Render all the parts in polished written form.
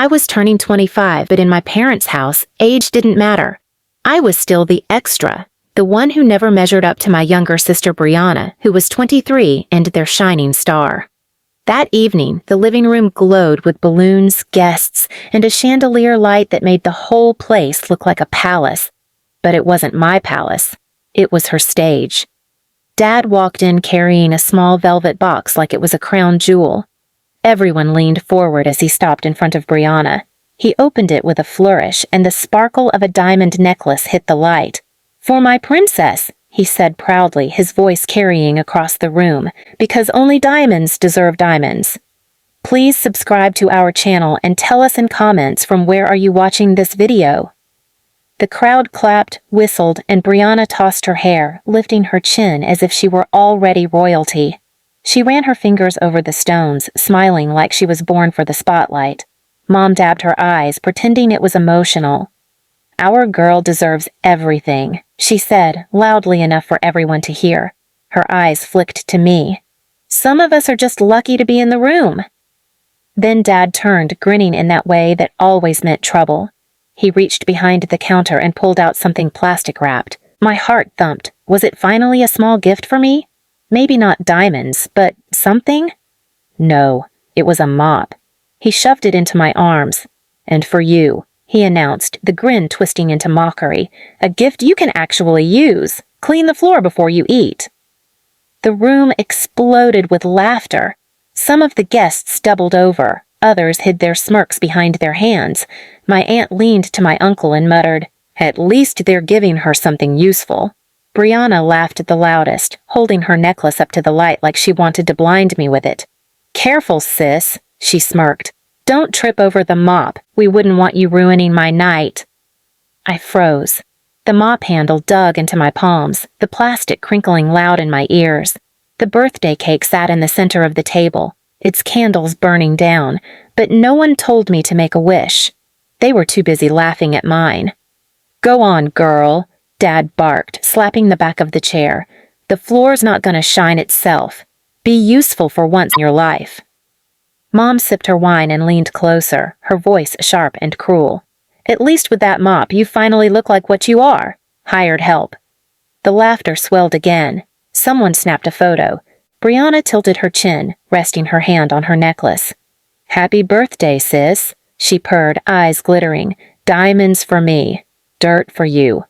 I was turning 25, but in my parents' house, age didn't matter. I was still the extra, the one who never measured up to my younger sister Brianna, who was 23 and their shining star. That evening, the living room glowed with balloons, guests, and a chandelier light that made the whole place look like a palace. But it wasn't my palace. It was her stage. Dad walked in carrying a small velvet box like it was a crown jewel. Everyone leaned forward as he stopped in front of Brianna. He opened it with a flourish, and the sparkle of a diamond necklace hit the light. "For my princess," he said proudly, his voice carrying across the room, "because only diamonds deserve diamonds." Please subscribe to our channel and tell us in comments from where are you watching this video. The crowd clapped, whistled, and Brianna tossed her hair, lifting her chin as if she were already royalty. She ran her fingers over the stones, smiling like she was born for the spotlight. Mom dabbed her eyes, pretending it was emotional. "Our girl deserves everything," she said, loudly enough for everyone to hear. Her eyes flicked to me. "Some of us are just lucky to be in the room." Then Dad turned, grinning in that way that always meant trouble. He reached behind the counter and pulled out something plastic-wrapped. My heart thumped. Was it finally a small gift for me? Maybe not diamonds, but something? No, it was a mop. He shoved it into my arms. "And for you," he announced, the grin twisting into mockery. "A gift you can actually use. Clean the floor before you eat." The room exploded with laughter. Some of the guests doubled over. Others hid their smirks behind their hands. My aunt leaned to my uncle and muttered, "At least they're giving her something useful." Brianna laughed the loudest, holding her necklace up to the light like she wanted to blind me with it. "Careful, sis," she smirked. "Don't trip over the mop. We wouldn't want you ruining my night." I froze. The mop handle dug into my palms, the plastic crinkling loud in my ears. The birthday cake sat in the center of the table, its candles burning down, but no one told me to make a wish. They were too busy laughing at mine. "Go on, girl," Dad barked, slapping the back of the chair. "The floor's not gonna shine itself. Be useful for once in your life." Mom sipped her wine and leaned closer, her voice sharp and cruel. "At least with that mop, you finally look like what you are. Hired help." The laughter swelled again. Someone snapped a photo. Brianna tilted her chin, resting her hand on her necklace. "Happy birthday, sis," she purred, eyes glittering. "Diamonds for me. Dirt for you."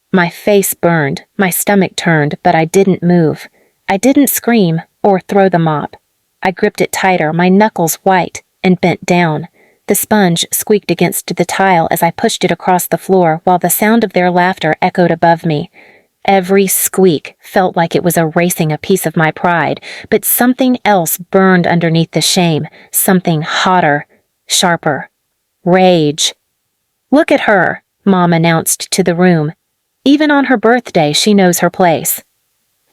My face burned, my stomach turned, but I didn't move. I didn't scream or throw the mop. I gripped it tighter, my knuckles white, and bent down. The sponge squeaked against the tile as I pushed it across the floor while the sound of their laughter echoed above me. Every squeak felt like it was erasing a piece of my pride, but something else burned underneath the shame, something hotter, sharper. Rage. "Look at her," Mom announced to the room. "Even on her birthday, she knows her place."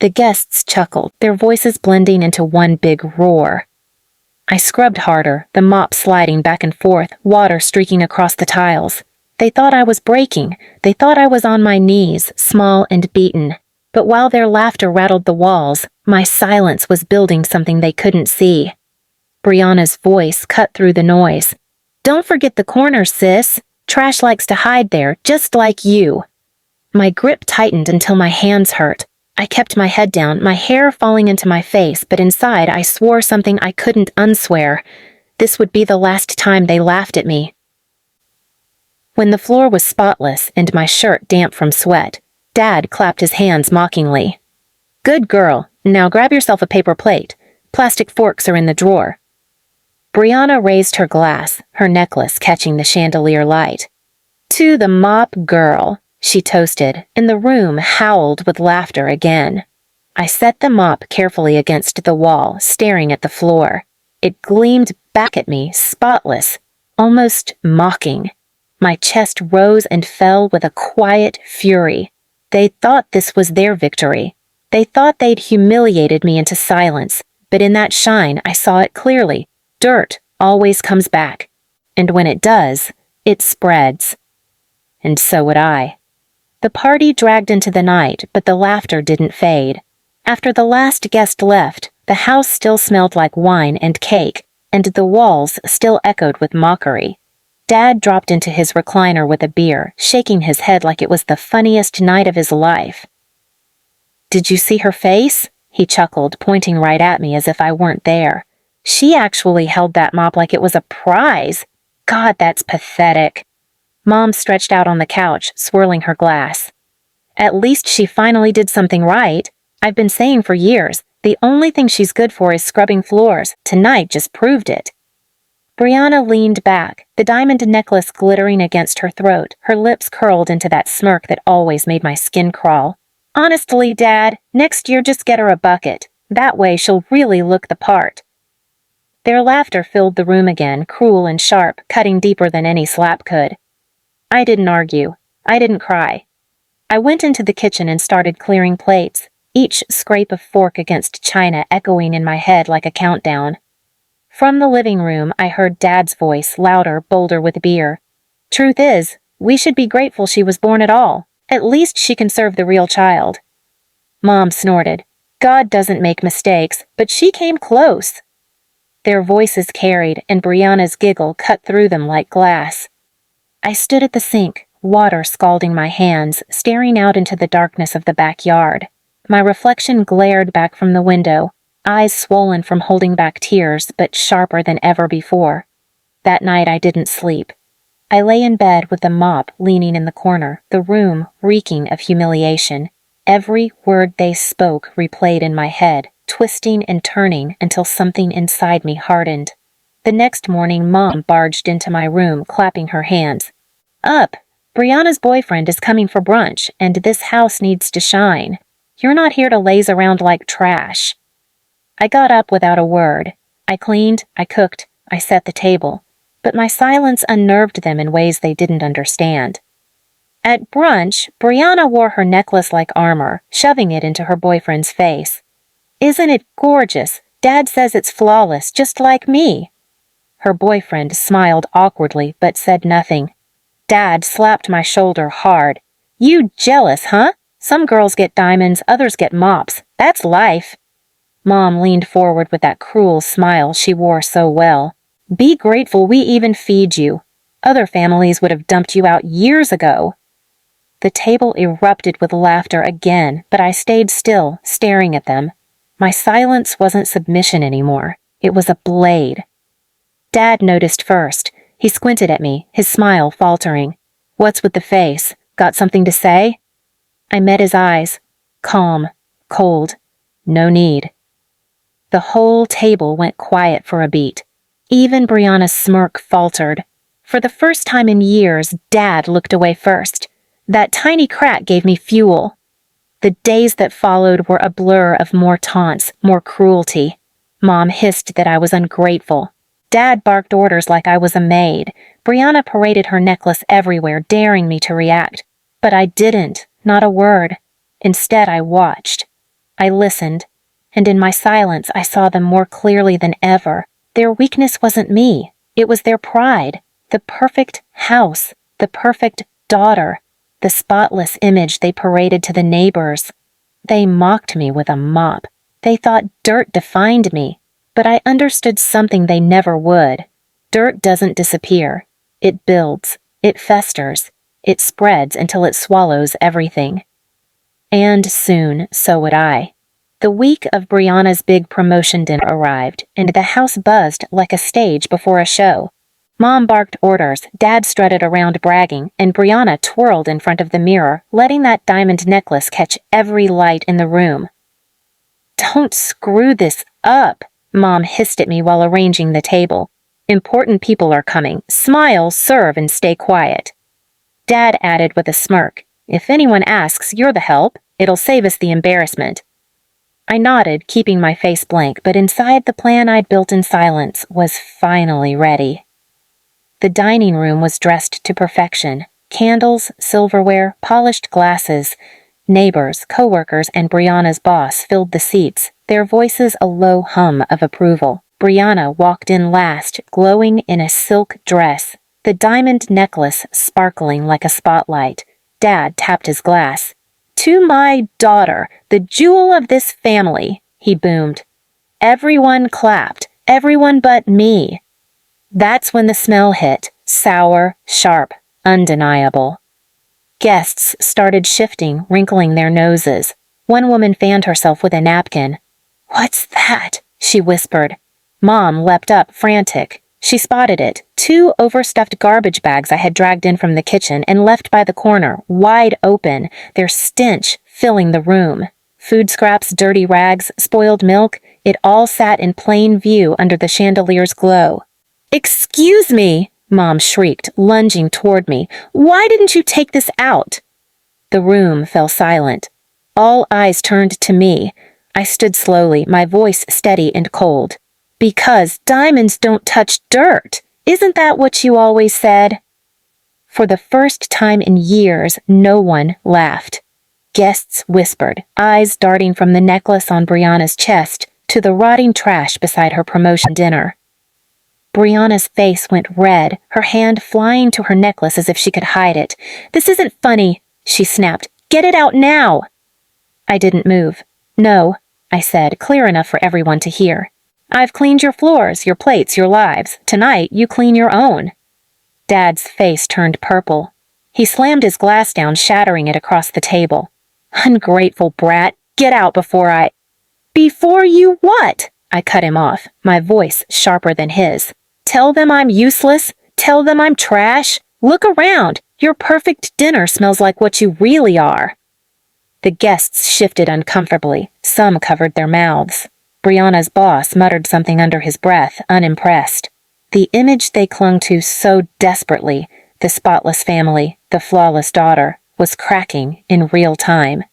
The guests chuckled, their voices blending into one big roar. I scrubbed harder, the mop sliding back and forth, water streaking across the tiles. They thought I was breaking. They thought I was on my knees, small and beaten. But while their laughter rattled the walls, my silence was building something they couldn't see. Brianna's voice cut through the noise. "Don't forget the corners, sis. Trash likes to hide there, just like you." My grip tightened until my hands hurt. I kept my head down, my hair falling into my face, but inside I swore something I couldn't unswear. This would be the last time they laughed at me. When the floor was spotless and my shirt damp from sweat, Dad clapped his hands mockingly. "Good girl. Now grab yourself a paper plate. Plastic forks are in the drawer." Brianna raised her glass, her necklace catching the chandelier light. "To the mop girl," she toasted, and the room howled with laughter again. I set the mop carefully against the wall, staring at the floor. It gleamed back at me, spotless, almost mocking. My chest rose and fell with a quiet fury. They thought this was their victory. They thought they'd humiliated me into silence, but in that shine I saw it clearly. Dirt always comes back, and when it does, it spreads. And so would I. The party dragged into the night, but the laughter didn't fade. After the last guest left, the house still smelled like wine and cake, and the walls still echoed with mockery. Dad dropped into his recliner with a beer, shaking his head like it was the funniest night of his life. "Did you see her face?" he chuckled, pointing right at me as if I weren't there. "She actually held that mop like it was a prize. God, that's pathetic." Mom stretched out on the couch, swirling her glass. "At least she finally did something right. I've been saying for years, the only thing she's good for is scrubbing floors. Tonight just proved it." Brianna leaned back, the diamond necklace glittering against her throat, her lips curled into that smirk that always made my skin crawl. "Honestly, Dad, next year just get her a bucket. That way she'll really look the part." Their laughter filled the room again, cruel and sharp, cutting deeper than any slap could. I didn't argue. I didn't cry. I went into the kitchen and started clearing plates, each scrape of fork against china echoing in my head like a countdown. From the living room, I heard Dad's voice, louder, bolder with beer. "Truth is, we should be grateful she was born at all. At least she can serve the real child." Mom snorted. "God doesn't make mistakes, but she came close." Their voices carried, and Brianna's giggle cut through them like glass. I stood at the sink, water scalding my hands, staring out into the darkness of the backyard. My reflection glared back from the window, eyes swollen from holding back tears, but sharper than ever before. That night I didn't sleep. I lay in bed with the mop leaning in the corner, the room reeking of humiliation. Every word they spoke replayed in my head, twisting and turning until something inside me hardened. The next morning, Mom barged into my room, clapping her hands. "Up! Brianna's boyfriend is coming for brunch, and this house needs to shine. You're not here to laze around like trash." I got up without a word. I cleaned, I cooked, I set the table. But my silence unnerved them in ways they didn't understand. At brunch, Brianna wore her necklace like armor, shoving it into her boyfriend's face. "Isn't it gorgeous? Dad says it's flawless, just like me." Her boyfriend smiled awkwardly but said nothing. Dad slapped my shoulder hard. "You jealous, huh? Some girls get diamonds, others get mops. That's life." Mom leaned forward with that cruel smile she wore so well. "Be grateful we even feed you. Other families would have dumped you out years ago." The table erupted with laughter again, but I stayed still, staring at them. My silence wasn't submission anymore. It was a blade. Dad noticed first. He squinted at me, his smile faltering. "What's with the face? Got something to say?" I met his eyes. Calm, cold, no need. The whole table went quiet for a beat. Even Brianna's smirk faltered. For the first time in years, Dad looked away first. That tiny crack gave me fuel. The days that followed were a blur of more taunts, more cruelty. Mom hissed that I was ungrateful. Dad barked orders like I was a maid. Brianna paraded her necklace everywhere, daring me to react. But I didn't, not a word. Instead, I watched. I listened. And in my silence, I saw them more clearly than ever. Their weakness wasn't me. It was their pride. The perfect house. The perfect daughter. The spotless image they paraded to the neighbors. They mocked me with a mop. They thought dirt defined me. But I understood something they never would. Dirt doesn't disappear. It builds. It festers. It spreads until it swallows everything. And soon, so would I. The week of Brianna's big promotion dinner arrived, and the house buzzed like a stage before a show. Mom barked orders, Dad strutted around bragging, and Brianna twirled in front of the mirror, letting that diamond necklace catch every light in the room. "Don't screw this up," Mom hissed at me while arranging the table. "Important people are coming. Smile, serve, and stay quiet." Dad added with a smirk, "If anyone asks, you're the help. It'll save us the embarrassment." I nodded, keeping my face blank, but inside the plan I'd built in silence was finally ready. The dining room was dressed to perfection. Candles, silverware, polished glasses. Neighbors, coworkers, and Brianna's boss filled the seats, their voices a low hum of approval. Brianna walked in last, glowing in a silk dress, the diamond necklace sparkling like a spotlight. Dad tapped his glass. "To my daughter, the jewel of this family," he boomed. Everyone clapped, everyone but me. That's when the smell hit. Sour, sharp, undeniable. Guests started shifting, wrinkling their noses. One woman fanned herself with a napkin. "What's that?" she whispered. Mom leapt up, frantic. She spotted it, 2 overstuffed garbage bags I had dragged in from the kitchen and left by the corner, wide open, their stench filling the room. Food scraps, dirty rags, spoiled milk, it all sat in plain view under the chandelier's glow. "Excuse me!" Mom shrieked, lunging toward me. "Why didn't you take this out?" The room fell silent. All eyes turned to me. I stood slowly, my voice steady and cold. "Because diamonds don't touch dirt. Isn't that what you always said?" For the first time in years, no one laughed. Guests whispered, eyes darting from the necklace on Brianna's chest to the rotting trash beside her promotion dinner. Brianna's face went red, her hand flying to her necklace as if she could hide it. "This isn't funny," she snapped. "Get it out now!" I didn't move. "No," I said, clear enough for everyone to hear. "I've cleaned your floors, your plates, your lives. Tonight, you clean your own." Dad's face turned purple. He slammed his glass down, shattering it across the table. "Ungrateful brat, get out before I—" "Before you what?" I cut him off, my voice sharper than his. "Tell them I'm useless? Tell them I'm trash? Look around. Your perfect dinner smells like what you really are." The guests shifted uncomfortably. Some covered their mouths. Brianna's boss muttered something under his breath, unimpressed. The image they clung to so desperately, the spotless family, the flawless daughter, was cracking in real time.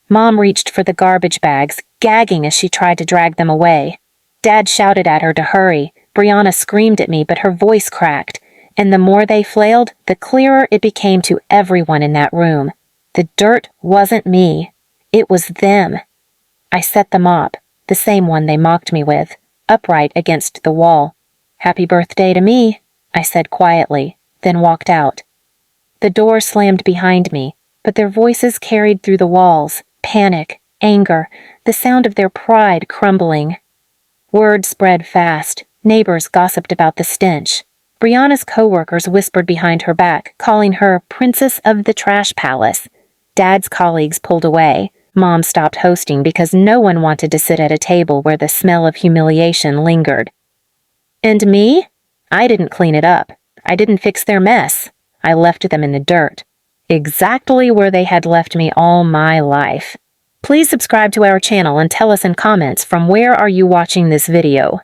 Mom reached for the garbage bags, gagging as she tried to drag them away. Dad shouted at her to hurry. Brianna screamed at me, but her voice cracked, and the more they flailed, the clearer it became to everyone in that room. The dirt wasn't me. It was them. I set the mop, the same one they mocked me with, upright against the wall. "Happy birthday to me," I said quietly, then walked out. The door slammed behind me, but their voices carried through the walls, panic, anger, the sound of their pride crumbling. Word spread fast. Neighbors gossiped about the stench. Brianna's coworkers whispered behind her back, calling her Princess of the Trash Palace. Dad's colleagues pulled away. Mom stopped hosting because no one wanted to sit at a table where the smell of humiliation lingered. And me? I didn't clean it up. I didn't fix their mess. I left them in the dirt. Exactly where they had left me all my life. Please subscribe to our channel and tell us in comments from where are you watching this video.